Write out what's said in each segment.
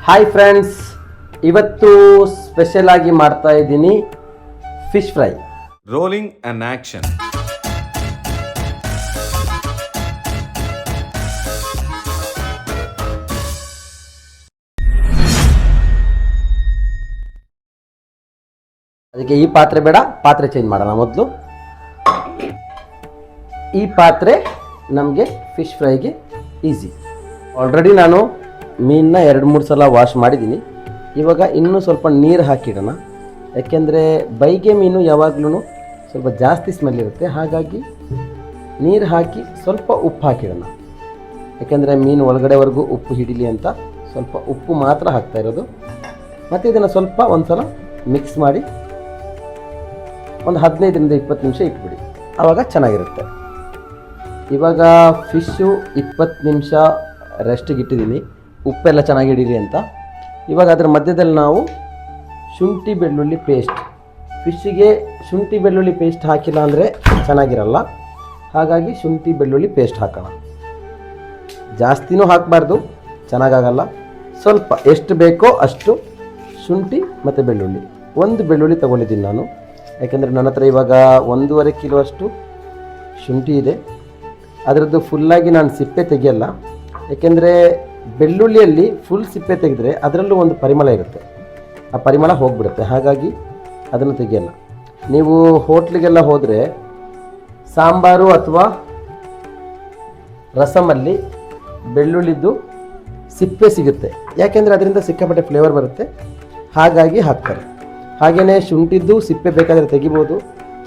Hi friends, ಇವತ್ತು special ಆಗಿ ಮಾಡ್ತಾ ಇದ್ದೀನಿ fish fry. Rolling and action. ಅದಕ್ಕೆ ಈ ಪಾತ್ರೆ ಬೇಡ, ಪಾತ್ರೆ ಚೇಂಜ್ ಮಾಡೋಣ. ಮೊದಲು ಈ ಪಾತ್ರೆ ನಮಗೆ ಫಿಶ್ ಫ್ರೈಗೆ ಈಸಿ. ಆಲ್ರೆಡಿ ನಾನು ಮೀನನ್ನ 2-3 ಸಲ ವಾಶ್ ಮಾಡಿದ್ದೀನಿ. ಇವಾಗ ಇನ್ನೂ ಸ್ವಲ್ಪ ನೀರು ಹಾಕಿಡೋಣ. ಯಾಕೆಂದರೆ ಬೈಗೆ ಮೀನು ಯಾವಾಗಲೂ ಸ್ವಲ್ಪ ಜಾಸ್ತಿ ಸ್ಮೆಲ್ ಇರುತ್ತೆ. ಹಾಗಾಗಿ ನೀರು ಹಾಕಿ ಸ್ವಲ್ಪ ಉಪ್ಪು ಹಾಕಿಡೋಣ. ಯಾಕೆಂದರೆ ಮೀನು ಒಳಗಡೆವರೆಗೂ ಉಪ್ಪು ಹಿಡೀಲಿ ಅಂತ ಸ್ವಲ್ಪ ಉಪ್ಪು ಮಾತ್ರ ಹಾಕ್ತಾ ಇರೋದು. ಮತ್ತು ಇದನ್ನು ಸ್ವಲ್ಪ ಒಂದು ಸಲ ಮಿಕ್ಸ್ ಮಾಡಿ ಒಂದು 15-20 ನಿಮಿಷ ಇಟ್ಬಿಡಿ, ಆವಾಗ ಚೆನ್ನಾಗಿರುತ್ತೆ. ಇವಾಗ ಫಿಶ್ಶು 20 ನಿಮಿಷ ರೆಸ್ಟಿಗೆ ಇಟ್ಟಿದ್ದೀನಿ, ಉಪ್ಪೆಲ್ಲ ಚೆನ್ನಾಗಿ ಹಿಡೀಲಿ ಅಂತ. ಇವಾಗ ಅದರ ಮಧ್ಯದಲ್ಲಿ ನಾವು ಶುಂಠಿ ಬೆಳ್ಳುಳ್ಳಿ ಪೇಸ್ಟ್, ಫಿಶ್ಶಿಗೆ ಶುಂಠಿ ಬೆಳ್ಳುಳ್ಳಿ ಪೇಸ್ಟ್ ಹಾಕಿಲ್ಲ ಅಂದರೆ ಚೆನ್ನಾಗಿರಲ್ಲ. ಹಾಗಾಗಿ ಶುಂಠಿ ಬೆಳ್ಳುಳ್ಳಿ ಪೇಸ್ಟ್ ಹಾಕೋಣ. ಜಾಸ್ತಿನೂ ಹಾಕಬಾರ್ದು, ಚೆನ್ನಾಗಾಗಲ್ಲ. ಸ್ವಲ್ಪ ಎಷ್ಟು ಬೇಕೋ ಅಷ್ಟು ಶುಂಠಿ ಮತ್ತು ಬೆಳ್ಳುಳ್ಳಿ. ಒಂದು ಬೆಳ್ಳುಳ್ಳಿ ತೊಗೊಂಡಿದ್ದೀನಿ ನಾನು, ಯಾಕೆಂದರೆ ನನ್ನ ಹತ್ರ ಇವಾಗ 1.5 ಕಿಲೋ ಅಷ್ಟು ಶುಂಠಿ ಇದೆ. ಅದರದ್ದು ಫುಲ್ಲಾಗಿ ನಾನು ಸಿಪ್ಪೆ ತೆಗೆಯಲ್ಲ, ಏಕೆಂದರೆ ಬೆಳ್ಳುಳ್ಳಿಯಲ್ಲಿ ಫುಲ್ ಸಿಪ್ಪೆ ತೆಗೆದರೆ ಅದರಲ್ಲೂ ಒಂದು ಪರಿಮಳ ಇರುತ್ತೆ, ಆ ಪರಿಮಳ ಹೋಗಿಬಿಡುತ್ತೆ. ಹಾಗಾಗಿ ಅದನ್ನು ತೆಗೆಯಲ್ಲ. ನೀವು ಹೋಟ್ಲಿಗೆಲ್ಲ ಹೋದರೆ ಸಾಂಬಾರು ಅಥವಾ ರಸಮಲ್ಲಿ ಬೆಳ್ಳುಳ್ಳಿದ್ದು ಸಿಪ್ಪೆ ಸಿಗುತ್ತೆ, ಯಾಕೆಂದರೆ ಅದರಿಂದ ಸಿಕ್ಕಾಪಟ್ಟೆ ಫ್ಲೇವರ್ ಬರುತ್ತೆ, ಹಾಗಾಗಿ ಹಾಕ್ತಾರೆ. ಹಾಗೆಯೇ ಶುಂಠಿದ್ದು ಸಿಪ್ಪೆ ಬೇಕಾದರೆ ತೆಗಿಬೋದು.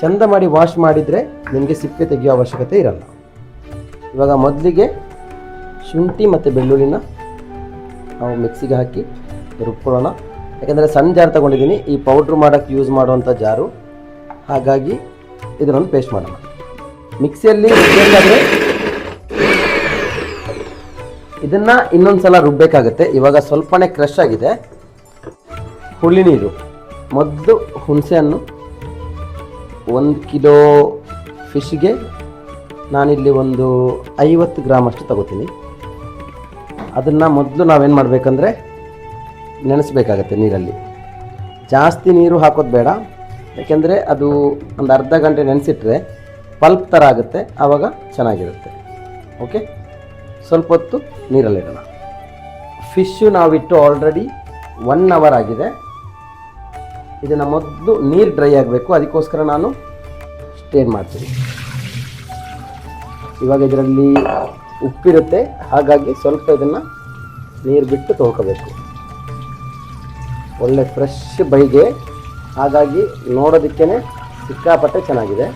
ಚೆಂದ ಮಾಡಿ ವಾಶ್ ಮಾಡಿದರೆ ನಿಮಗೆ ಸಿಪ್ಪೆ ತೆಗೆಯೋ ಅವಶ್ಯಕತೆ ಇರಲ್ಲ. ಇವಾಗ ಮೊದಲಿಗೆ ಶುಂಠಿ ಮತ್ತು ಬೆಳ್ಳುಳ್ಳಿನ ನಾವು ಮಿಕ್ಸಿಗೆ ಹಾಕಿ ರುಬ್ಕೊಳ್ಳೋಣ. ಯಾಕೆಂದರೆ ಸಣ್ಣ ಜಾರ್ ತೊಗೊಂಡಿದ್ದೀನಿ, ಈ ಪೌಡ್ರ್ ಮಾಡೋಕ್ಕೆ ಯೂಸ್ ಮಾಡುವಂಥ ಜಾರು. ಹಾಗಾಗಿ ಇದನ್ನೊಂದು ಪೇಸ್ಟ್ ಮಾಡೋಣ. ಮಿಕ್ಸಿಯಲ್ಲಿ ರುಬ್ಬಬೇಕಾದ್ರೆ ಇದನ್ನು ಇನ್ನೊಂದು ಸಲ ರುಬ್ಬಬೇಕಾಗತ್ತೆ. ಇವಾಗ ಸ್ವಲ್ಪನೇ ಕ್ರಷ್ ಆಗಿದೆ. ಹುಳಿ ನೀರು, ಮೊದಲು ಹುಣಸೆಹಣ್ಣು 1 ಕಿಲೋ ಫಿಶ್ಗೆ ನಾನಿಲ್ಲಿ ಒಂದು 50 ಗ್ರಾಮ್ ಅಷ್ಟು ತಗೋತೀನಿ. ಅದನ್ನು ಮೊದಲು ನಾವೇನು ಮಾಡಬೇಕಂದ್ರೆ ನೆನೆಸ್ಬೇಕಾಗತ್ತೆ ನೀರಲ್ಲಿ. ಜಾಸ್ತಿ ನೀರು ಹಾಕೋದು ಬೇಡ, ಯಾಕೆಂದರೆ ಅದು ಒಂದು ಅರ್ಧ ಗಂಟೆ ನೆನೆಸಿಟ್ರೆ ಪಲ್ಪ್ ಥರ ಆಗುತ್ತೆ, ಆವಾಗ ಚೆನ್ನಾಗಿರುತ್ತೆ. ಓಕೆ, ಸ್ವಲ್ಪ ಹೊತ್ತು ನೀರಲ್ಲಿಡೋಣ. ಫಿಶ್ಶು ನಾವಿಟ್ಟು ಆಲ್ರೆಡಿ 1 ಅವರ್ ಆಗಿದೆ. ಇದನ್ನು ಮೊದಲು ನೀರು ಡ್ರೈ ಆಗಬೇಕು, ಅದಕ್ಕೋಸ್ಕರ ನಾನು ಸ್ಟೇನ್ ಮಾಡ್ತೀನಿ. ಇವಾಗ ಇದರಲ್ಲಿ ಉಪ್ಪಿರುತ್ತೆ, ಹಾಗಾಗಿ ಸ್ವಲ್ಪ ಇದನ್ನು ನೀರು ಬಿಟ್ಟು ತೊಳ್ಕೋಬೇಕು. ಒಳ್ಳೆ ಫ್ರೆಶ್ ಬೈಗೆ, ಹಾಗಾಗಿ ನೋಡೋದಕ್ಕೇ ಸಿಕ್ಕಾಪಟ್ಟೆ ಚೆನ್ನಾಗಿದೆ,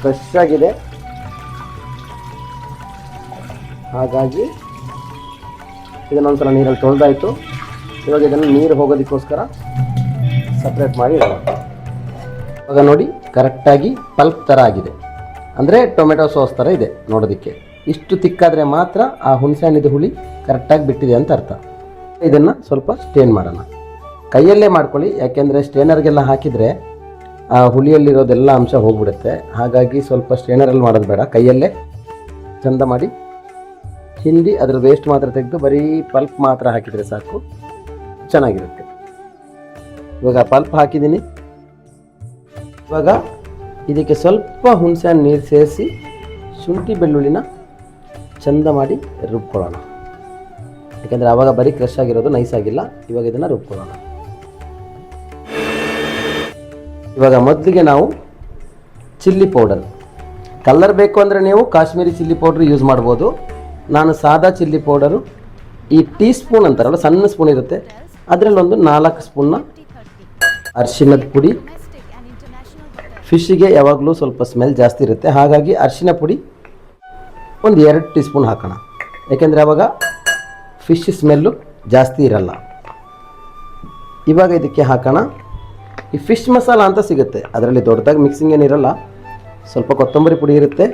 ಫ್ರೆಶ್ ಆಗಿದೆ. ಹಾಗಾಗಿ ಇದನ್ನೊಂದ್ಸಲ ನೀರಲ್ಲಿ ತೊಳೆದಾಯಿತು. ಇವಾಗ ಇದನ್ನು ನೀರು ಹೋಗೋದಕ್ಕೋಸ್ಕರ ಸಪ್ರೇಟ್ ಮಾಡಿ ಇಡೋಣ. ಇವಾಗ ನೋಡಿ ಕರೆಕ್ಟಾಗಿ ಪಲ್ಪ್ ಥರ ಆಗಿದೆ, ಅಂದರೆ ಟೊಮೆಟೊ ಸಾಸ್ ಥರ ಇದೆ ನೋಡೋದಕ್ಕೆ. ಇಷ್ಟು ತಿಕ್ಕಾದರೆ ಮಾತ್ರ ಆ ಹುಣಸೆಹಣ್ಣಿದು ಹುಳಿ ಕರೆಕ್ಟಾಗಿ ಬಿಟ್ಟಿದೆ ಅಂತ ಅರ್ಥ. ಇದನ್ನು ಸ್ವಲ್ಪ ಸ್ಟೇನ್ ಮಾಡೋಣ. ಕೈಯಲ್ಲೇ ಮಾಡ್ಕೊಳ್ಳಿ, ಯಾಕೆಂದರೆ ಸ್ಟೇನರ್ಗೆಲ್ಲ ಹಾಕಿದರೆ ಆ ಹುಳಿಯಲ್ಲಿರೋದೆಲ್ಲ ಅಂಶ ಹೋಗ್ಬಿಡುತ್ತೆ. ಹಾಗಾಗಿ ಸ್ವಲ್ಪ ಸ್ಟೇನರಲ್ಲಿ ಮಾಡೋದು ಬೇಡ, ಕೈಯಲ್ಲೇ ಚಂದ ಮಾಡಿ ಹಿಂಡಿ ಅದರ ವೇಸ್ಟ್ ಮಾತ್ರ ತೆಗೆದು ಬರೀ ಪಲ್ಪ್ ಮಾತ್ರ ಹಾಕಿದರೆ ಸಾಕು, ಚೆನ್ನಾಗಿರುತ್ತೆ. ಇವಾಗ ಪಲ್ಪ್ ಹಾಕಿದ್ದೀನಿ. ಇವಾಗ ಇದಕ್ಕೆ ಸ್ವಲ್ಪ ಹುಣಸೆಹಣ್ಣು ನೀರು ಸೇರಿಸಿ ಶುಂಠಿ ಬೆಳ್ಳುಳ್ಳಿನ ಚಂದ ಮಾಡಿ ರುಬ್ಕೊಳ್ಳೋಣ. ಯಾಕೆಂದರೆ ಆವಾಗ ಬರೀ ಕ್ರಶ್ ಆಗಿರೋದು, ನೈಸ್ ಆಗಿಲ್ಲ. ಇವಾಗ ಇದನ್ನು ರುಬ್ಕೊಳ್ಳೋಣ. ಇವಾಗ ಮೊದಲಿಗೆ ನಾವು ಚಿಲ್ಲಿ ಪೌಡರ್, ಕಲರ್ ಬೇಕು ಅಂದರೆ ನೀವು ಕಾಶ್ಮೀರಿ ಚಿಲ್ಲಿ ಪೌಡ್ರ್ ಯೂಸ್ ಮಾಡ್ಬೋದು. ನಾನು ಸಾದಾ ಚಿಲ್ಲಿ ಪೌಡರು, ಈ ಟೀ ಸ್ಪೂನ್ ಅಂತಾರಲ್ಲ, ಸಣ್ಣ ಸ್ಪೂನ್ ಇರುತ್ತೆ, ಅದರಲ್ಲೊಂದು 4 ಸ್ಪೂನ್ನ ಅರಿಶಿಣದ ಪುಡಿ. ಫಿಶ್ಶಿಗೆ ಯಾವಾಗಲೂ ಸ್ವಲ್ಪ ಸ್ಮೆಲ್ ಜಾಸ್ತಿ ಇರುತ್ತೆ, ಹಾಗಾಗಿ ಅರಿಶಿಣ ಪುಡಿ ಒಂದು 2 ಟೀ ಸ್ಪೂನ್ ಹಾಕೋಣ. ಯಾಕೆಂದರೆ ಆವಾಗ ಫಿಶ್ ಸ್ಮೆಲ್ಲು ಜಾಸ್ತಿ ಇರಲ್ಲ. ಇವಾಗ ಇದಕ್ಕೆ ಹಾಕೋಣ ಈ ಫಿಶ್ ಮಸಾಲ ಅಂತ ಸಿಗುತ್ತೆ, ಅದರಲ್ಲಿ ದೊಡ್ಡದಾಗಿ ಮಿಕ್ಸಿಂಗ್ ಏನಿರಲ್ಲ. ಸ್ವಲ್ಪ ಕೊತ್ತಂಬರಿ ಪುಡಿ ಇರುತ್ತೆ,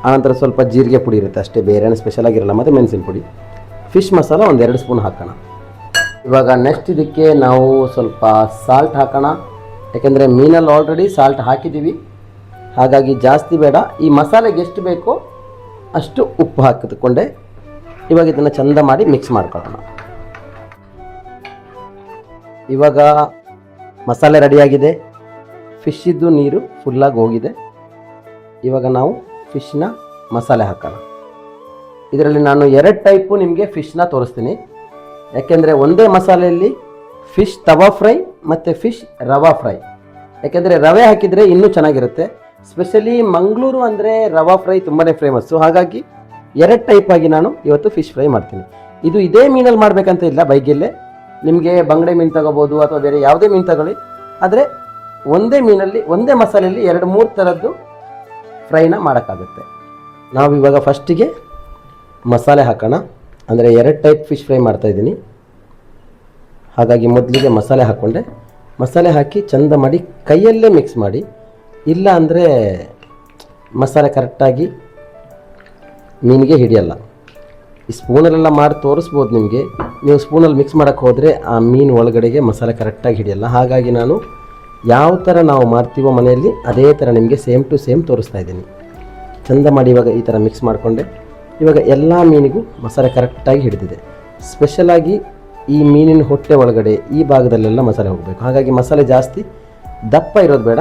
ಆನಂತರ ಸ್ವಲ್ಪ ಜೀರಿಗೆ ಪುಡಿ ಇರುತ್ತೆ ಅಷ್ಟೇ, ಬೇರೆ ಏನು ಸ್ಪೆಷಲ್ ಆಗಿರಲ್ಲ. ಮತ್ತು ಮೆಣಸಿನ ಪುಡಿ, ಫಿಶ್ ಮಸಾಲ ಒಂದು 2 ಸ್ಪೂನ್ ಹಾಕೋಣ. ಇವಾಗ ನೆಕ್ಸ್ಟ್ ಇದಕ್ಕೆ ನಾವು ಸ್ವಲ್ಪ ಸಾಲ್ಟ್ ಹಾಕೋಣ. ಯಾಕೆಂದರೆ ಮೀನಲ್ಲಿ ಆಲ್ರೆಡಿ ಸಾಲ್ಟ್ ಹಾಕಿದ್ದೀವಿ, ಹಾಗಾಗಿ ಜಾಸ್ತಿ ಬೇಡ. ಈ ಮಸಾಲೆಗೆ ಎಷ್ಟು ಬೇಕೋ ಅಷ್ಟು ಉಪ್ಪು ಹಾಕಿಕೊಂಡೆ ಇವಾಗ ಇದನ್ನು ಚಂದ ಮಾಡಿ ಮಿಕ್ಸ್ ಮಾಡ್ಕೊಳ್ಳೋಣ. ಇವಾಗ ಮಸಾಲೆ ರೆಡಿಯಾಗಿದೆ, ಫಿಶ್ಶಿದ್ದು ನೀರು ಫುಲ್ಲಾಗಿ ಹೋಗಿದೆ. ಇವಾಗ ನಾವು ಫಿಶ್ನ ಮಸಾಲೆ ಹಾಕೋಣ. ಇದರಲ್ಲಿ ನಾನು 2 ಟೈಪು ನಿಮಗೆ ಫಿಶ್ನ ತೋರಿಸ್ತೀನಿ. ಯಾಕೆಂದರೆ ಒಂದೇ ಮಸಾಲೆಯಲ್ಲಿ ಫಿಶ್ ತವಾ ಫ್ರೈ ಮತ್ತು ಫಿಶ್ ರವಾ ಫ್ರೈ. ಯಾಕೆಂದರೆ ರವೆ ಹಾಕಿದರೆ ಇನ್ನೂ ಚೆನ್ನಾಗಿರುತ್ತೆ. ಸ್ಪೆಷಲಿ ಮಂಗಳೂರು ಅಂದರೆ ರವಾ ಫ್ರೈ ತುಂಬಾ ಫೇಮಸ್ಸು. ಹಾಗಾಗಿ 2 ಟೈಪ್ ಆಗಿ ನಾನು ಇವತ್ತು ಫಿಶ್ ಫ್ರೈ ಮಾಡ್ತೀನಿ. ಇದು ಇದೇ ಮೀನಲ್ಲಿ ಮಾಡಬೇಕಂತ ಇಲ್ಲ, ಬೈಗಲ್ಲೇ ನಿಮಗೆ ಬಂಗಡೆ ಮೀನು ತಗೋಬೋದು ಅಥವಾ ಬೇರೆ ಯಾವುದೇ ಮೀನು ತಗೊಳ್ಳಿ. ಆದರೆ ಒಂದೇ ಮೀನಲ್ಲಿ ಒಂದೇ ಮಸಾಲೆಯಲ್ಲಿ 2-3 ಥರದ್ದು ಫ್ರೈನ ಮಾಡೋಕ್ಕಾಗುತ್ತೆ. ನಾವು ಇವಾಗ ಫಸ್ಟಿಗೆ ಮಸಾಲೆ ಹಾಕೋಣ. ಅಂದರೆ 2 ಟೈಪ್ ಫಿಶ್ ಫ್ರೈ ಮಾಡ್ತಾಯಿದ್ದೀನಿ. ಹಾಗಾಗಿ ಮೊದಲಿಗೆ ಮಸಾಲೆ ಹಾಕ್ಕೊಂಡೆ. ಮಸಾಲೆ ಹಾಕಿ ಚಂದ ಮಾಡಿ ಕೈಯಲ್ಲೇ ಮಿಕ್ಸ್ ಮಾಡಿ, ಇಲ್ಲ ಅಂದರೆ ಮಸಾಲೆ ಕರೆಕ್ಟಾಗಿ ಮೀನಿಗೆ ಹಿಡಿಯಲ್ಲ. ಈ ಸ್ಪೂನಲ್ಲೆಲ್ಲ ಮಾಡಿ ತೋರಿಸ್ಬೋದು ನಿಮಗೆ. ನೀವು ಸ್ಪೂನಲ್ಲಿ ಮಿಕ್ಸ್ ಮಾಡೋಕ್ಕೆ ಹೋದರೆ ಆ ಮೀನು ಒಳಗಡೆಗೆ ಮಸಾಲೆ ಕರೆಕ್ಟಾಗಿ ಹಿಡಿಯಲ್ಲ. ಹಾಗಾಗಿ ನಾನು ಯಾವ ಥರ ನಾವು ಮಾಡ್ತೀವೋ ಮನೆಯಲ್ಲಿ ಅದೇ ಥರ ನಿಮಗೆ ಸೇಮ್ ಟು ಸೇಮ್ ತೋರಿಸ್ತಾ ಇದ್ದೀನಿ. ಚಂದ ಮಾಡಿ ಇವಾಗ ಈ ಥರ ಮಿಕ್ಸ್ ಮಾಡಿಕೊಂಡೆ. ಇವಾಗ ಎಲ್ಲ ಮೀನಿಗೂ ಮಸಾಲೆ ಕರೆಕ್ಟಾಗಿ ಹಿಡಿದಿದೆ. ಸ್ಪೆಷಲಾಗಿ ಈ ಮೀನಿನ ಹೊಟ್ಟೆ ಒಳಗಡೆ ಈ ಭಾಗದಲ್ಲೆಲ್ಲ ಮಸಾಲೆ ಹೋಗಬೇಕು. ಹಾಗಾಗಿ ಮಸಾಲೆ ಜಾಸ್ತಿ ದಪ್ಪ ಇರೋದು ಬೇಡ,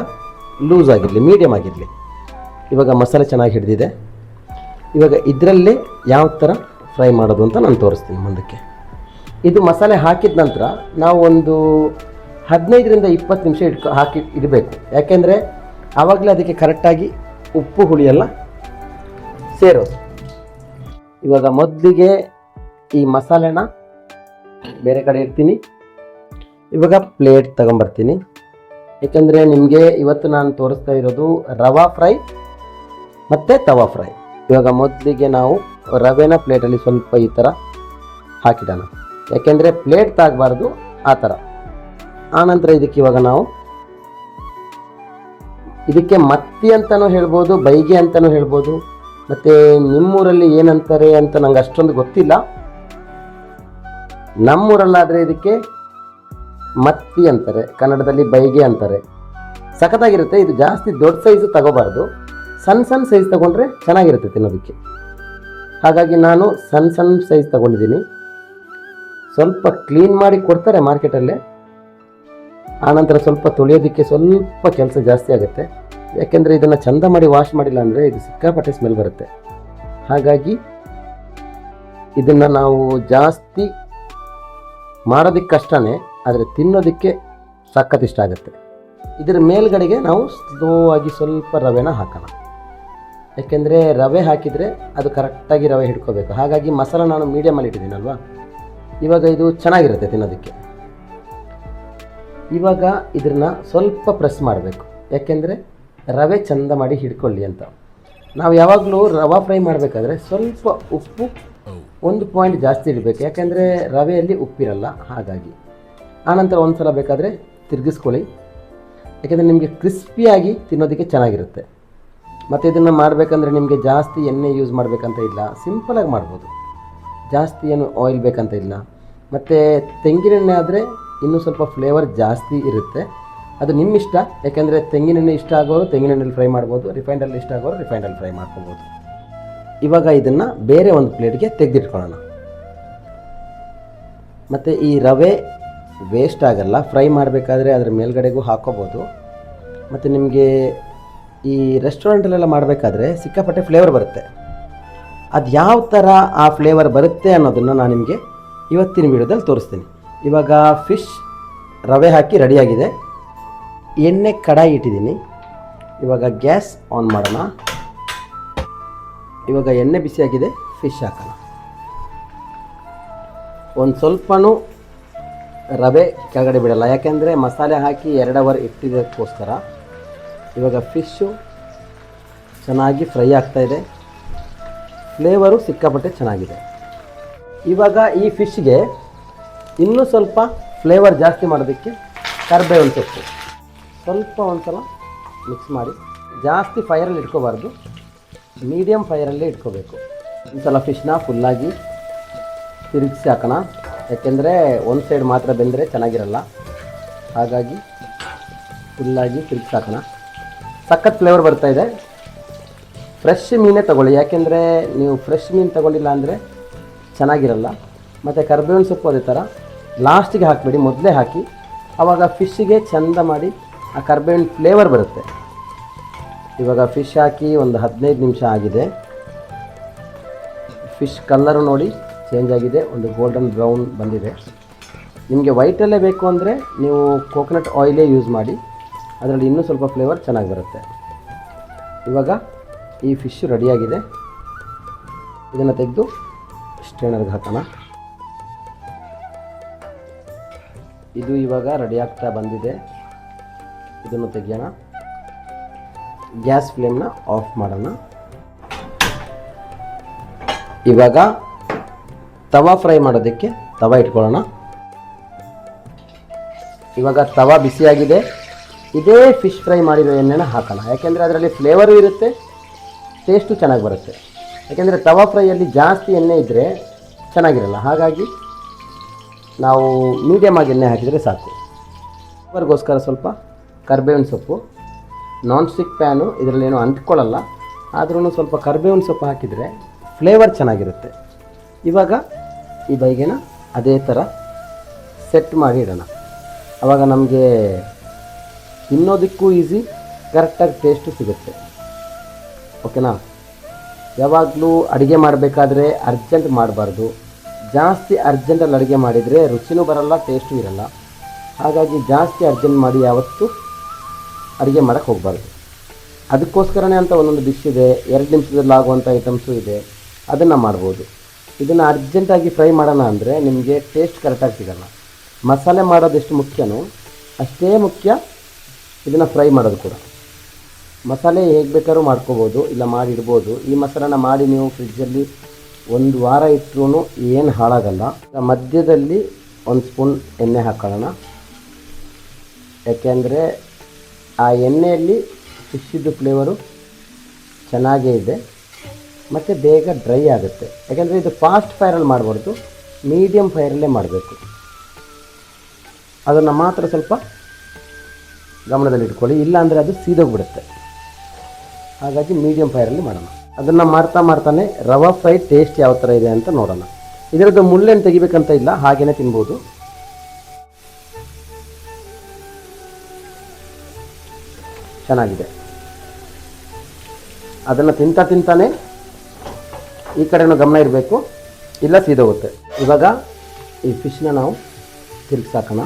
ಲೂಸ್ ಆಗಿರಲಿ, ಮೀಡಿಯಮ್ ಆಗಿರಲಿ. ಇವಾಗ ಮಸಾಲೆ ಚೆನ್ನಾಗಿ ಹಿಡಿದಿದೆ. ಇವಾಗ ಇದರಲ್ಲೇ ಯಾವ ಥರ ಫ್ರೈ ಮಾಡೋದು ಅಂತ ನಾನು ತೋರಿಸ್ತೀನಿ ಮುಂದಕ್ಕೆ. ಇದು ಮಸಾಲೆ ಹಾಕಿದ ನಂತರ ನಾವು ಒಂದು 15ರಿಂದ 20 ನಿಮಿಷ ಹಾಕಿ ಇಡಬೇಕು. ಯಾಕೆಂದರೆ ಆವಾಗಲೇ ಅದಕ್ಕೆ ಕರೆಕ್ಟಾಗಿ ಉಪ್ಪು ಹುಳಿಯೆಲ್ಲ ಸೇರೋದು. ಇವಾಗ ಮೊದಲಿಗೆ ಈ ಮಸಾಲೆನ ಬೇರೆ ಕಡೆ ಇಡ್ತೀನಿ. ಇವಾಗ ಪ್ಲೇಟ್ ತಗೊಂಬರ್ತೀನಿ. ಏಕೆಂದರೆ ನಿಮಗೆ ಇವತ್ತು ನಾನು ತೋರಿಸ್ತಾ ಇರೋದು ರವಾ ಫ್ರೈ ಮತ್ತು ತವಾ ಫ್ರೈ. ಇವಾಗ ಮೊದಲಿಗೆ ನಾವು ರವೆನ ಪ್ಲೇಟಲ್ಲಿ ಸ್ವಲ್ಪ ಈ ಥರ ಹಾಕಿಡೋಣ. ಯಾಕೆಂದರೆ ಪ್ಲೇಟ್ ತಾಗಬಾರ್ದು ಆ ಥರ. ಆನಂತರ ಇದಕ್ಕೆ ಇವಾಗ ನಾವು ಇದಕ್ಕೆ ಮತ್ತಿ ಅಂತಲೂ ಹೇಳ್ಬೋದು, ಬೈಗೆ ಅಂತಲೂ ಹೇಳ್ಬೋದು. ಮತ್ತು ನಿಮ್ಮೂರಲ್ಲಿ ಏನಂತಾರೆ ಅಂತ ನಂಗೆ ಅಷ್ಟೊಂದು ಗೊತ್ತಿಲ್ಲ. ನಮ್ಮೂರಲ್ಲಾದರೆ ಇದಕ್ಕೆ ಮತ್ತಿ ಅಂತಾರೆ, ಕನ್ನಡದಲ್ಲಿ ಬೈಗೆ ಅಂತಾರೆ. ಸಖತ್ತಾಗಿರುತ್ತೆ. ಇದು ಜಾಸ್ತಿ ದೊಡ್ಡ ಸೈಜು ತಗೋಬಾರ್ದು, ಸಣ್ಣ ಸೈಜ್ ತೊಗೊಂಡ್ರೆ ಚೆನ್ನಾಗಿರುತ್ತೆ ತಿನ್ನೋದಕ್ಕೆ. ಹಾಗಾಗಿ ನಾನು ಸಣ್ಣ ಸೈಜ್ ತೊಗೊಂಡಿದ್ದೀನಿ. ಸ್ವಲ್ಪ ಕ್ಲೀನ್ ಮಾಡಿ ಕೊಡ್ತಾರೆ ಮಾರ್ಕೆಟಲ್ಲೇ. ಆನಂತರ ಸ್ವಲ್ಪ ತೊಳೆಯೋದಕ್ಕೆ ಸ್ವಲ್ಪ ಕೆಲಸ ಜಾಸ್ತಿ ಆಗುತ್ತೆ. ಯಾಕೆಂದರೆ ಇದನ್ನು ಚಂದ ಮಾಡಿ ವಾಶ್ ಮಾಡಿಲ್ಲ ಅಂದರೆ ಇದು ಸಿಕ್ಕಾಪಟ್ಟೆ ಸ್ಮೆಲ್ ಬರುತ್ತೆ. ಹಾಗಾಗಿ ಇದನ್ನು ನಾವು ಜಾಸ್ತಿ ಮಾಡೋದಕ್ಕೆ ಕಷ್ಟನೇ, ಆದರೆ ತಿನ್ನೋದಕ್ಕೆ ಸಖತ್ ಇಷ್ಟ ಆಗುತ್ತೆ. ಇದರ ಮೇಲ್ಗಡೆಗೆ ನಾವು ಸ್ಲೋ ಆಗಿ ಸ್ವಲ್ಪ ರವೆನ ಹಾಕೋಣ. ಯಾಕೆಂದರೆ ರವೆ ಹಾಕಿದರೆ ಅದು ಕರೆಕ್ಟಾಗಿ ರವೆ ಹಿಡ್ಕೋಬೇಕು. ಹಾಗಾಗಿ ಮಸಾಲ ನಾನು ಮೀಡಿಯಮಲ್ಲಿ ಇಟ್ಟಿದ್ದೀನಲ್ವ, ಇವಾಗ ಇದು ಚೆನ್ನಾಗಿರುತ್ತೆ ತಿನ್ನೋದಕ್ಕೆ. ಇವಾಗ ಇದನ್ನು ಸ್ವಲ್ಪ ಪ್ರೆಸ್ ಮಾಡಬೇಕು. ಯಾಕೆಂದರೆ ರವೆ ಚಂದ ಮಾಡಿ ಹಿಡ್ಕೊಳ್ಳಿ ಅಂತ. ನಾವು ಯಾವಾಗಲೂ ರವಾ ಫ್ರೈ ಮಾಡಬೇಕಾದ್ರೆ ಸ್ವಲ್ಪ ಉಪ್ಪು 1 ಪಾಯಿಂಟ್ ಜಾಸ್ತಿ ಇಡಬೇಕು. ಯಾಕೆಂದರೆ ರವೆಯಲ್ಲಿ ಉಪ್ಪಿರಲ್ಲ. ಹಾಗಾಗಿ ಆನಂತರ ಒಂದು ಸಲ ಬೇಕಾದರೆ ತಿರುಗಿಸ್ಕೊಳ್ಳಿ. ಯಾಕೆಂದರೆ ನಿಮಗೆ ಕ್ರಿಸ್ಪಿಯಾಗಿ ತಿನ್ನೋದಕ್ಕೆ ಚೆನ್ನಾಗಿರುತ್ತೆ. ಮತ್ತು ಇದನ್ನು ಮಾಡಬೇಕಂದ್ರೆ ನಿಮಗೆ ಜಾಸ್ತಿ ಎಣ್ಣೆ ಯೂಸ್ ಮಾಡಬೇಕಂತ ಇಲ್ಲ, ಸಿಂಪಲಾಗಿ ಮಾಡ್ಬೋದು. ಜಾಸ್ತಿ ಏನು ಆಯಿಲ್ ಬೇಕಂತ ಇಲ್ಲ. ಮತ್ತು ತೆಂಗಿನೆಣ್ಣೆ ಆದರೆ ಇನ್ನೂ ಸ್ವಲ್ಪ ಫ್ಲೇವರ್ ಜಾಸ್ತಿ ಇರುತ್ತೆ. ಅದು ನಿಮ್ಮ ಇಷ್ಟ. ಯಾಕೆಂದರೆ ತೆಂಗಿನೆಣ್ಣೆ ಇಷ್ಟ ಆಗೋರು ತೆಂಗಿನೆಣ್ಣೆಲಿ ಫ್ರೈ ಮಾಡ್ಬೋದು, ರಿಫೈಂಡಲ್ಲಿ ಇಷ್ಟ ಆಗೋರು ರಿಫೈಂಡಲ್ಲಿ ಫ್ರೈ ಮಾಡ್ಕೋಬೋದು. ಇವಾಗ ಇದನ್ನು ಬೇರೆ ಒಂದು ಪ್ಲೇಟ್ಗೆ ತೆಗೆದಿಟ್ಕೊಳ್ಳೋಣ. ಮತ್ತು ಈ ರವೆ ವೇಸ್ಟ್ ಆಗಲ್ಲ. ಫ್ರೈ ಮಾಡಬೇಕಾದ್ರೆ ಅದರ ಮೇಲ್ಗಡೆಗೂ ಹಾಕೋಬೋದು. ಮತ್ತು ನಿಮಗೆ ಈ ರೆಸ್ಟೋರೆಂಟಲ್ಲೆಲ್ಲ ಮಾಡಬೇಕಾದ್ರೆ ಸಿಕ್ಕಾಪಟ್ಟೆ ಫ್ಲೇವರ್ ಬರುತ್ತೆ. ಅದು ಯಾವ ಥರ ಆ ಫ್ಲೇವರ್ ಬರುತ್ತೆ ಅನ್ನೋದನ್ನು ನಾನು ನಿಮಗೆ ಇವತ್ತಿನ ವಿಡಿಯೋದಲ್ಲಿ ತೋರಿಸ್ತೀನಿ. ಇವಾಗ ಫಿಶ್ ರವೆ ಹಾಕಿ ರೆಡಿಯಾಗಿದೆ. ಎಣ್ಣೆ ಕಡಾಯಿ ಇಟ್ಟಿದ್ದೀನಿ. ಇವಾಗ ಗ್ಯಾಸ್ ಆನ್ ಮಾಡೋಣ. ಇವಾಗ ಎಣ್ಣೆ ಬಿಸಿಯಾಗಿದೆ, ಫಿಶ್ ಹಾಕೋಣ. ಒಂದು ಸ್ವಲ್ಪನೂ ರವೆ ಕೆಳಗಡೆ ಬಿಡಲ್ಲ, ಯಾಕೆಂದರೆ ಮಸಾಲೆ ಹಾಕಿ 2 ಅವರ್ ಇಟ್ಟಿದ್ದಕ್ಕೋಸ್ಕರ. ಇವಾಗ ಫಿಶ್ಶು ಚೆನ್ನಾಗಿ ಫ್ರೈ ಆಗ್ತಾಯಿದೆ. ಫ್ಲೇವರು ಸಿಕ್ಕಾಪಟ್ಟೆ ಚೆನ್ನಾಗಿದೆ. ಇವಾಗ ಈ ಫಿಶ್ಗೆ ಇನ್ನೂ ಸ್ವಲ್ಪ ಫ್ಲೇವರ್ ಜಾಸ್ತಿ ಮಾಡೋದಕ್ಕೆ ಕರಿಬೇವಿನ ಸೊಪ್ಪು ಸ್ವಲ್ಪ ಒಂದು ಸಲ ಮಿಕ್ಸ್ ಮಾಡಿ. ಜಾಸ್ತಿ ಫೈರಲ್ಲಿ ಇಟ್ಕೋಬಾರ್ದು, ಮೀಡಿಯಮ್ ಫೈರಲ್ಲೇ ಇಟ್ಕೋಬೇಕು. ಒಂದು ಸಲ ಫಿಶ್ನ ಫುಲ್ಲಾಗಿ ತಿರುಗಿಸಿ ಹಾಕೋಣ. ಯಾಕೆಂದರೆ ಒಂದು ಸೈಡ್ ಮಾತ್ರ ಬೆಂದರೆ ಚೆನ್ನಾಗಿರಲ್ಲ. ಹಾಗಾಗಿ ಫುಲ್ಲಾಗಿ ತಿರುಗಿಸಿ ಹಾಕೋಣ. ಸಖತ್ ಫ್ಲೇವರ್ ಬರ್ತಾಯಿದೆ. ಫ್ರೆಶ್ ಮೀನೇ ತೊಗೊಳ್ಳಿ. ಯಾಕೆಂದರೆ ನೀವು ಫ್ರೆಶ್ ಮೀನು ತೊಗೊಂಡಿಲ್ಲ ಅಂದರೆ ಚೆನ್ನಾಗಿರಲ್ಲ. ಮತ್ತು ಕರಿಬೇವಿನ ಸೊಪ್ಪು ಅದೇ ಥರ ಲಾಸ್ಟಿಗೆ ಹಾಕಬೇಡಿ, ಮೊದಲೇ ಹಾಕಿ. ಆವಾಗ ಫಿಶ್ಶಿಗೆ ಚೆಂದ ಮಾಡಿ ಆ ಕರಿಬೇವಿನ ಫ್ಲೇವರ್ ಬರುತ್ತೆ. ಇವಾಗ ಫಿಶ್ ಹಾಕಿ ಒಂದು 15 ನಿಮಿಷ ಆಗಿದೆ. ಫಿಶ್ ಕಲ್ಲರು ನೋಡಿ ಚೇಂಜ್ ಆಗಿದೆ, ಒಂದು ಗೋಲ್ಡನ್ ಬ್ರೌನ್ ಬಂದಿದೆ. ನಿಮಗೆ ವೈಟಲ್ಲೇ ಬೇಕು ಅಂದರೆ ನೀವು ಕೋಕೋನಟ್ ಆಯಿಲೇ ಯೂಸ್ ಮಾಡಿ, ಅದರಲ್ಲಿ ಇನ್ನೂ ಸ್ವಲ್ಪ ಫ್ಲೇವರ್ ಚೆನ್ನಾಗಿ ಬರುತ್ತೆ. ಇವಾಗ ಈ ಫಿಶ್ ರೆಡಿಯಾಗಿದೆ. ಇದನ್ನು ತೆಗೆದು ಸ್ಟ್ರೈನರ್ಗೆ ಹಾಕೋಣ. ಇದು ಇವಾಗ ರೆಡಿ ಆಗ್ತಾ ಬಂದಿದೆ. ಇದನ್ನು ತೆಗೆಯೋಣ. ಗ್ಯಾಸ್ ಫ್ಲೇಮ್ನ ಆಫ್ ಮಾಡೋಣ. ಇವಾಗ ತವಾ ಫ್ರೈ ಮಾಡೋದಕ್ಕೆ ತವಾ ಇಟ್ಕೊಳ್ಳೋಣ. ಇವಾಗ ತವಾ ಬಿಸಿಯಾಗಿದೆ. ಇದೇ ಫಿಶ್ ಫ್ರೈ ಮಾಡಿರೋ ಎಣ್ಣೆನ ಹಾಕೋಣ. ಯಾಕೆಂದರೆ ಅದರಲ್ಲಿ ಫ್ಲೇವರು ಇರುತ್ತೆ, ಟೇಸ್ಟು ಚೆನ್ನಾಗಿ ಬರುತ್ತೆ. ಯಾಕೆಂದರೆ ತವಾ ಫ್ರೈಯಲ್ಲಿ ಜಾಸ್ತಿ ಎಣ್ಣೆ ಇದ್ದರೆ ಚೆನ್ನಾಗಿರಲ್ಲ. ಹಾಗಾಗಿ ನಾವು ಮೀಡಿಯಮ್ ಆಗಿ ಎಣ್ಣೆ ಹಾಕಿದರೆ ಸಾಕು. ಫ್ಲೇವರ್ಗೋಸ್ಕರ ಸ್ವಲ್ಪ ಕರಿಬೇವಿನ ಸೊಪ್ಪು. ನಾನ್ ಸ್ಟಿಕ್ ಪ್ಯಾನು, ಇದರಲ್ಲೇನು ಅಂಟ್ಕೊಳ್ಳಲ್ಲ, ಆದ್ರೂ ಸ್ವಲ್ಪ ಕರಿಬೇವಿನ ಸೊಪ್ಪು ಹಾಕಿದರೆ ಫ್ಲೇವರ್ ಚೆನ್ನಾಗಿರುತ್ತೆ. ಇವಾಗ ಈ ಬೈಗೆನ ಅದೇ ಥರ ಸೆಟ್ ಮಾಡಿ ಇಡೋಣ. ಆವಾಗ ನಮಗೆ ತಿನ್ನೋದಕ್ಕೂ ಈಸಿ, ಕರೆಕ್ಟಾಗಿ ಟೇಸ್ಟು ಸಿಗುತ್ತೆ. ಓಕೆನಾ? ಯಾವಾಗಲೂ ಅಡುಗೆ ಮಾಡಬೇಕಾದ್ರೆ ಅರ್ಜೆಂಟ್ ಮಾಡಬಾರ್ದು. ಜಾಸ್ತಿ ಅರ್ಜೆಂಟಲ್ಲಿ ಅಡುಗೆ ಮಾಡಿದರೆ ರುಚಿನೂ ಬರಲ್ಲ, ಟೇಸ್ಟು ಇರಲ್ಲ. ಹಾಗಾಗಿ ಜಾಸ್ತಿ ಅರ್ಜೆಂಟ್ ಮಾಡಿ ಯಾವತ್ತೂ ಅಡುಗೆ ಮಾಡೋಕ್ಕೆ ಹೋಗಬಾರ್ದು. ಅದಕ್ಕೋಸ್ಕರನೇ ಅಂತ ಒಂದೊಂದು ಡಿಶ್ ಇದೆ, 2 ನಿಮಿಷದಲ್ಲಿ ಆಗುವಂಥ ಐಟಮ್ಸು ಇದೆ, ಅದನ್ನು ಮಾಡ್ಬೋದು. ಇದನ್ನು ಅರ್ಜೆಂಟಾಗಿ ಫ್ರೈ ಮಾಡೋಣ ಅಂದರೆ ನಿಮಗೆ ಟೇಸ್ಟ್ ಕರೆಕ್ಟಾಗಿ ಸಿಗೋಲ್ಲ. ಮಸಾಲೆ ಮಾಡೋದು ಎಷ್ಟು ಮುಖ್ಯನೋ ಅಷ್ಟೇ ಮುಖ್ಯ ಇದನ್ನು ಫ್ರೈ ಮಾಡೋದು ಕೂಡ. ಮಸಾಲೆ ಹೇಗೆ ಬೇಕಾದ್ರೂ ಮಾಡ್ಕೋಬೋದು, ಇಲ್ಲ ಮಾಡಿಡ್ಬೋದು. ಈ ಮಸಾಲೆನ ಮಾಡಿ ನೀವು ಫ್ರಿಜ್ಜಲ್ಲಿ 1 ವಾರ ಇಟ್ಟರೂ ಏನು ಹಾಳಾಗಲ್ಲ. ಮಧ್ಯದಲ್ಲಿ 1 ಸ್ಪೂನ್ ಎಣ್ಣೆ ಹಾಕೊಳ್ಳೋಣ. ಯಾಕೆಂದರೆ ಆ ಎಣ್ಣೆಯಲ್ಲಿ ಫಿಶ್ಶಿದ್ದು ಫ್ಲೇವರು ಚೆನ್ನಾಗೇ ಇದೆ ಮತ್ತು ಬೇಗ ಡ್ರೈ ಆಗುತ್ತೆ. ಯಾಕೆಂದರೆ ಇದು ಫಾಸ್ಟ್ ಫೈರಲ್ಲಿ ಮಾಡಬಾರ್ದು, ಮೀಡಿಯಮ್ ಫೈರಲ್ಲೇ ಮಾಡಬೇಕು. ಅದನ್ನು ಮಾತ್ರ ಸ್ವಲ್ಪ ಗಮನದಲ್ಲಿ ಇಟ್ಕೊಳ್ಳಿ, ಇಲ್ಲಾಂದರೆ ಅದು ಸೀದೋಗ್ಬಿಡುತ್ತೆ. ಹಾಗಾಗಿ ಮೀಡಿಯಮ್ ಫೈರಲ್ಲಿ ಮಾಡೋಣ. ಅದನ್ನು ಮಾಡ್ತಾನೆ ರವಾ ಫ್ರೈ ಟೇಸ್ಟ್ ಯಾವ ಥರ ಇದೆ ಅಂತ ನೋಡೋಣ. ಇದರದ್ದು ಮುಳ್ಳೇನು ತೆಗಿಬೇಕಂತ ಇಲ್ಲ, ಹಾಗೇ ತಿನ್ಬೋದು. ಚೆನ್ನಾಗಿದೆ. ಅದನ್ನು ತಿಂತಾನೆ ಈ ಕಡೆನೂ ಗಮನ ಇರಬೇಕು, ಇಲ್ಲ ಸೀದೋಗುತ್ತೆ. ಇವಾಗ ಈ ಫಿಶ್ನ ನಾವು ತಿರುಗಿಸಾಕೋಣ.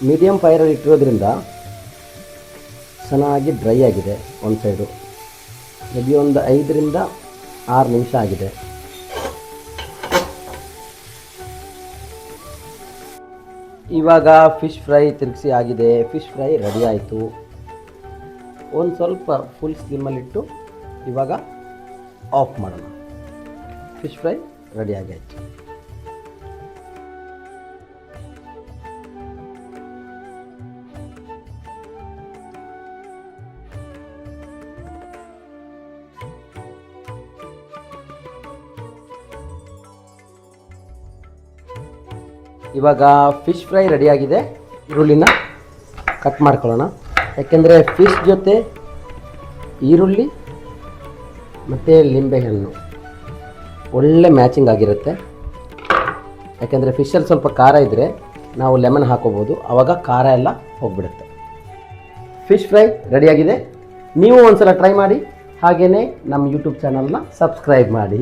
ಮೀಡಿಯಮ್ ಫೈರಲ್ಲಿ ಇಟ್ಟಿರೋದ್ರಿಂದ ಚೆನ್ನಾಗಿ ಡ್ರೈ ಆಗಿದೆ. ಒಂದು ಸೈಡು ಮೆಬಿ ಒಂದು 5 ರಿಂದ 6 ನಿಮಿಷ ಆಗಿದೆ. ಇವಾಗ ಫಿಶ್ ಫ್ರೈ ತಿರುಗಿಸಿ ಆಗಿದೆ. ಫಿಶ್ ಫ್ರೈ ರೆಡಿ ಆಯಿತು. ಒಂದು ಸ್ವಲ್ಪ ಫುಲ್ ಸ್ಲಿಮ್ಮಲ್ಲಿಟ್ಟು ಇವಾಗ ಆಫ್ ಮಾಡೋಣ. ಫಿಶ್ ಫ್ರೈ ರೆಡಿ ಆಗಾಯಿತು. ಇವಾಗ ಫಿಶ್ ಫ್ರೈ ರೆಡಿಯಾಗಿದೆ. ಈರುಳ್ಳಿನ ಕಟ್ ಮಾಡ್ಕೊಳ್ಳೋಣ. ಯಾಕೆಂದರೆ ಫಿಶ್ ಜೊತೆ ಈರುಳ್ಳಿ ಮತ್ತು ಲಿಂಬೆಹಣ್ಣು ಒಳ್ಳೆ ಮ್ಯಾಚಿಂಗ್ ಆಗಿರುತ್ತೆ. ಯಾಕೆಂದರೆ ಫಿಶಲ್ಲಿ ಸ್ವಲ್ಪ ಖಾರ ಇದ್ದರೆ ನಾವು ಲೆಮನ್ ಹಾಕೋಬೋದು, ಆವಾಗ ಖಾರ ಎಲ್ಲ ಹೋಗಿಬಿಡುತ್ತೆ. ಫಿಶ್ ಫ್ರೈ ರೆಡಿಯಾಗಿದೆ. ನೀವು ಒಂದು ಸಲ ಟ್ರೈ ಮಾಡಿ. ಹಾಗೆಯೇ ನಮ್ಮ ಯೂಟ್ಯೂಬ್ ಚಾನಲ್ನ ಸಬ್ಸ್ಕ್ರೈಬ್ ಮಾಡಿ.